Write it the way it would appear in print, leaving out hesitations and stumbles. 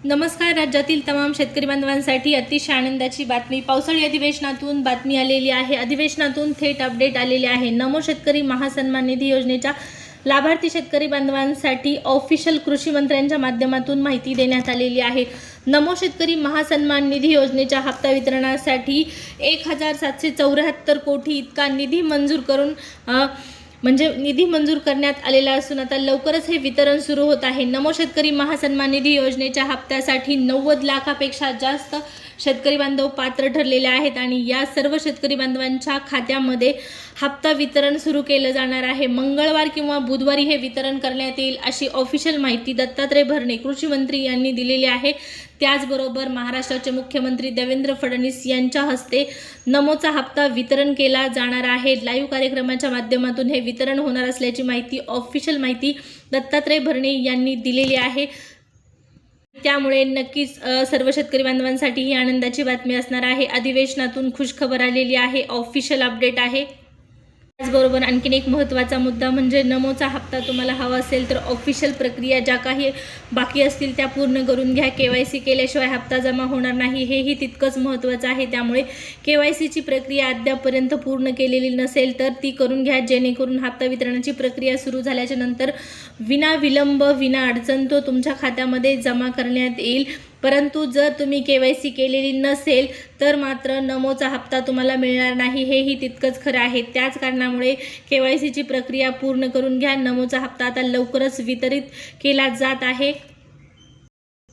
नमस्कार. राज्यातील तमाम शेतकरी बांधवांसाठी अतिशय आनंदाची बातमी. पावसाळी अधिवेशनातून बातमी आलेली आहे. अधिवेशनातून थेट अपडेट आलेले आहे. नमो शेतकरी महासन्मान निधी योजनेच्या लाभार्थी शेतकरी बांधवांसाठी ऑफिशियल कृषी मंत्र्यांच्या माध्यमातून माहिती देण्यात आलेली आहे. नमो शेतकरी महासन्मान निधी योजनेच्या हप्ता वितरणासाठी 1774 कोटी इतका निधी मंजूर करून निधी मंजूर करण्यात आलेला असून आता लवकरच हे वितरण सुरू होत आहे. नमो शेतकरी महासन्मान निधी योजनेच्या हप्त्यासाठी 90 लाखापेक्षा जास्त शेतकरी बांधव पात्र ठरलेले आहेत आणि या सर्व शेतकरी बांधवांच्या खात्यामध्ये हप्ता वितरण सुरू केलं जाणार आहे. मंगळवार किंवा बुधवारी हे वितरण करण्यात येईल अशी ऑफिशियल माहिती दत्तात्रय भरणे कृषी मंत्री यांनी दिलेली आहे. त्याचबरोबर महाराष्ट्राचे मुख्यमंत्री देवेंद्र फडणवीस यांच्या हस्ते नमोचा हप्ता वितरण केला जाणार आहे. लाईव्ह कार्यक्रमाच्या माध्यमातून हे वितरण होणार असल्याची माहिती ऑफिशियल माहिती दत्तात्रय भरणे यांनी दिलेली आहे. त्यामुळे नक्कीच सर्व शेतकरी बांधवांसाठी ही आनंदाची बातमी असणार आहे. अधिवेशनातून खुशखबर आलेली आहे. ऑफिशियल अपडेट आहे. त्याचबरोबर आणखीन एक महत्त्वाचा मुद्दा म्हणजे नमोचा हप्ता तुम्हाला हवा असेल तर ऑफिशियल प्रक्रिया ज्या काही बाकी असतील त्या पूर्ण करून घ्या. KYC केल्याशिवाय हप्ता जमा होणार नाही, हेही तितकंच महत्त्वाचं आहे. त्यामुळे KYCची प्रक्रिया अद्यापपर्यंत पूर्ण केलेली नसेल तर ती करून घ्या, जेणेकरून हप्ता वितरणाची प्रक्रिया सुरू झाल्याच्या नंतर विना विलंब विना अडचण तो तुमच्या खात्यामध्ये जमा करण्यात येईल. परंतु जर तुम्ही KYC केलेली नसेल तर मात्र नमोचा हप्ता तुम्हाला मिळणार नाही, हेही तितकंच खरं आहे. त्याच कारणामुळे KYCची प्रक्रिया पूर्ण करून घ्या. नमोचा हप्ता आता लवकरच वितरित केला जात आहे.